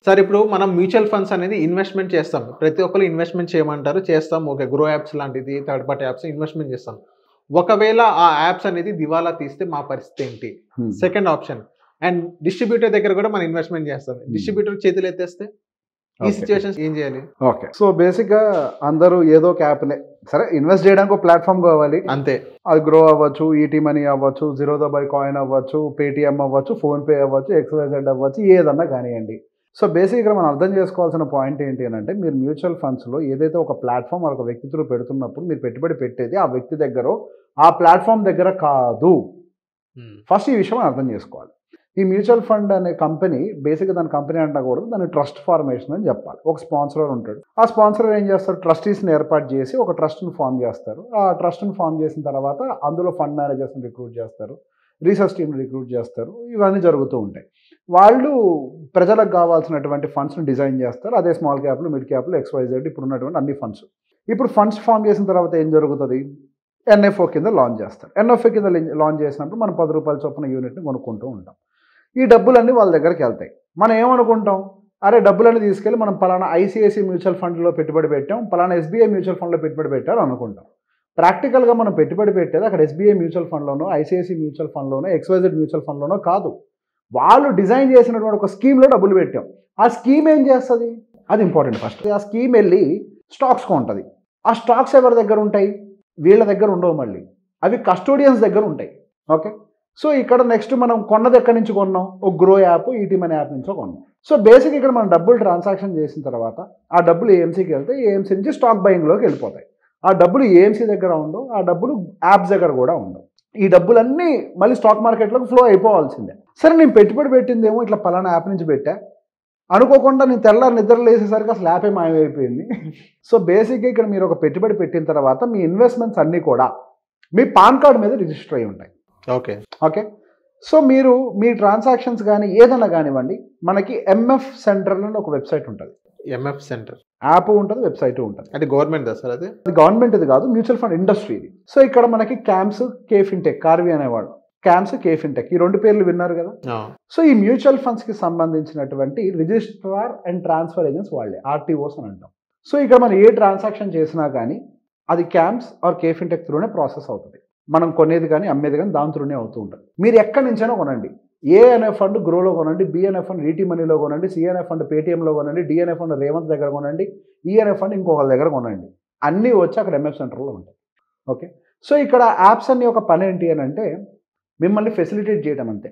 Sir ఇప్పుడు మనం mutual funds అనేది ఇన్వెస్ట్‌మెంట్ చేస్తాం. ప్రతి ఒక్కళ్ళు ఇన్వెస్ట్‌మెంట్ చేయమంటారు. చేస్తాం. ఓకే. గ్రో యాప్స్ లాంటిది థర్డ్ పార్టీ యాప్స్ ఇన్వెస్ట్‌మెంట్ చేస్తాం. ఒకవేళ ఆ యాప్స్ అనేది దివాలా తీస్తే మా పరిస్థితి ఏంటి? Second option. అండ్ డిస్ట్రిబ్యూటర్ దగ్గర కూడా మనం ఇన్వెస్ట్‌మెంట్ చేస్తాం. డిస్ట్రిబ్యూటర్ చేతులు ఎత్తేస్తే ఈ సిట్యుయేషన్స్ ఏం చేయాలి? ఓకే. సో బేసిక్‌గా అందరూ ఏదో ఒక యాప్‌నే సరే ఇన్వెస్ట్ చేయడానికి ఒక ప్లాట్‌ఫామ్ కావాలి. అంతే. అది గ్రో అవ్వచ్చు, ఈటీ మనీ అవ్వచ్చు, జీరోదా బై కాయిన్ అవ్వచ్చు, పేటీఎం అవ్వచ్చు, ఫోన్‌పే అవ్వచ్చు, ఎక్స్‌వైజెడ్ అవ్వచ్చు, ఏదన్నా కానియండి. సో బేసిక్‌గా మనం అర్థం చేసుకోవాల్సిన పాయింట్ ఏంటి అనంటే మీరు మ్యూచువల్ ఫండ్స్‌లో ఏదైతే ఒక ప్లాట్‌ఫామ్ ఒక వ్యక్తి త్రూ పెడుతున్నప్పుడు మీరు పెట్టుబడి పెట్టేది ఆ వ్యక్తి దగ్గరో, ఆ ప్లాట్‌ఫామ్ దగ్గర కాదు. ఫస్ట్ ఈ విషయం అర్థం చేసుకోవాలి. ఈ మ్యూచువల్ ఫండ్ అనే కంపెనీ బేసిక్‌గా దాని కంపెనీ అంటకూడదు. దాని ట్రస్ట్ ఫార్మేషన్ అని చెప్పాలి. ఒక స్పాన్సరర్ ఉంటాడు. ఆ స్పాన్సరర్ ఏం చేస్తారు? ట్రస్టీస్‌ని ఏర్పాటు చేసి ఒక ట్రస్ట్‌ని ఫార్మ్ చేస్తారు. ఆ ట్రస్ట్‌ని ఫార్మ్ చేసిన తర్వాత అందులో ఫండ్ మేనేజర్స్‌ని రిక్రూట్ చేస్తారు. రీసెర్చ్ టీమ్‌ని రిక్రూట్ చేస్తారు. ఇవన్నీ జరుగుతూ ఉంటాయి. వాళ్ళు ప్రజలకు కావాల్సినటువంటి ఫండ్స్‌ని డిజైన్ చేస్తారు. అదే స్మాల్ క్యాప్‌లు, మిడ్ క్యాప్‌లు, ఎక్స్‌వైజెడ్ ఇప్పుడున్నటువంటి అన్ని ఫండ్స్. ఇప్పుడు ఫండ్స్ ఫార్మ్ చేసిన తర్వాత ఏం జరుగుతుంది? ఎన్ఎఫ్ఓ కింద లాంచ్ చేస్తారు. ఎన్ఎఫ్ఓ కింద లాంచ్ చేసినప్పుడు మనం ₹10 చొప్పున యూనిట్‌ని కొనుక్కుంటూ ఉంటాం. ఈ డబ్బులన్నీ వాళ్ళ దగ్గరికి వెళ్తాయి. మనం ఏమనుకుంటాం? అరే డబ్బులన్నీ తీసుకెళ్ళి మనం పలానా ఐసీఐసీ మ్యూచువల్ ఫండ్‌లో పెట్టుబడి పెట్టాం, పలానా ఎస్బీఐ మ్యూచువల్ ఫండ్‌లో పెట్టుబడి పెట్టారు అనుకుంటాం. ప్రాక్టికల్‌గా మనం పెట్టుబడి పెట్టేది అక్కడ ఎస్బీఐ మ్యూచువల్ ఫండ్‌లోనో, ఐసీఐసీ మ్యూచువల్ ఫండ్‌లోనో, ఎక్స్‌వైజెడ్ మ్యూచువల్ ఫండ్‌లోనో కాదు. వాళ్ళు డిజైన్ చేసినటువంటి ఒక స్కీమ్‌లో డబ్బులు పెట్టాం. ఆ స్కీమ్ ఏం చేస్తది? అది ఇంపార్టెంట్ ఫస్ట్. ఆ స్కీమ్ వెళ్ళి స్టాక్స్ కొంటది. ఆ స్టాక్స్ ఎవరి దగ్గర ఉంటాయి? వీళ్ళ దగ్గర ఉండవు మళ్ళీ. అవి కస్టోడియన్స్ దగ్గర ఉంటాయి. ఓకే. సో ఇక్కడ నెక్స్ట్ మనం కొన్నది ఎక్కడి నుంచి కొన్నాం? ఒక గ్రో యాప్, ఈటీ మనీ యాప్ నుంచో కొన్నాం. సో బేసిక్ ఇక్కడ మనం డబ్బులు ట్రాన్సాక్షన్ చేసిన తర్వాత ఆ డబ్బులు ఏఎంసీకి వెళ్తే ఏఎంసీ నుంచి స్టాక్ బయింగ్లోకి వెళ్ళిపోతాయి. ఆ డబ్బులు ఏఎంసీ దగ్గర ఉండవు. ఆ డబ్బులు యాప్స్ దగ్గర కూడా ఉండవు. ఈ డబ్బులన్నీ మళ్ళీ స్టాక్ మార్కెట్లోకి ఫ్లో అయిపోవాల్సిందే. సరే నేను పెట్టుబడి పెట్టిందేమో ఇట్లా పలానా యాప్ నుంచి పెట్టా, అనుకోకుండా నేను తెల్లారి నిద్ర లేసేసరికి అసలు యాపే మాయమైపోయింది. సో బేసిక్గా ఇక్కడ మీరు ఒక పెట్టుబడి పెట్టిన తర్వాత మీ ఇన్వెస్ట్మెంట్స్ అన్నీ కూడా మీ పాన్ కార్డ్ మీద రిజిస్టర్ అయి ఉంటాయి. ఓకే. ఓకే. సో మీరు మీ ట్రాన్సాక్షన్స్ కానీ ఏదైనా కానివ్వండి, మనకి ఎంఎఫ్ సెంటర్ అని ఒక వెబ్సైట్ ఉంటుంది. ఎంఎఫ్ సెంటర్ యాప్ ఉంటుంది, వెబ్సైట్ ఉంటుంది. అంటే గవర్నమెంట్ సార్ అది? అది గవర్నమెంట్ ఇది కాదు, మ్యూచువల్ ఫండ్ ఇండస్ట్రీ ఇది. సో ఇక్కడ మనకి క్యాంప్స్, కేఫిన్టెక్, కార్వి అనేవాడు. క్యాంప్స్, కేఫిన్టెక్ ఈ 2 పేర్లు విన్నారు కదా. సో ఈ మ్యూచువల్ ఫండ్స్కి సంబంధించినటువంటి రిజిస్ట్రార్ అండ్ ట్రాన్స్ఫర్ ఏజెంట్స్ వాళ్ళే, ఆర్టీఓస్ అని అంటాం. సో ఇక్కడ మనం ఏ ట్రాన్సాక్షన్ చేసినా కానీ అది క్యాంప్స్ ఆర్ కేఫిన్టెక్ త్రూనే ప్రాసెస్ అవుతుంది. మనం కొనేది కానీ అమ్మేది కానీ దాని త్రూనే అవుతూ ఉంటుంది. మీరు ఎక్కడి నుంచైనా కొనండి. ఏ అనే ఫండ్ గ్రోలో కొనండి, బి అనే ఫండ్ ఈటీ మనీలో కొనండి, సి అనే ఫండ్ పేటీఎంలో కొనండి, డి అనే ఫండ్ రేవంత్ దగ్గర కొనండి, ఈ అనే ఫండ్ ఇంకొకరి దగ్గర కొనండి. అన్నీ వచ్చి అక్కడ ఎంఎఫ్ సెంటర్లో ఉంటాయి. ఓకే. సో ఇక్కడ యాప్స్ అన్ని ఒక పని ఏంటి అని అంటే మిమ్మల్ని ఫెసిలిటేట్ చేయడం అంతే.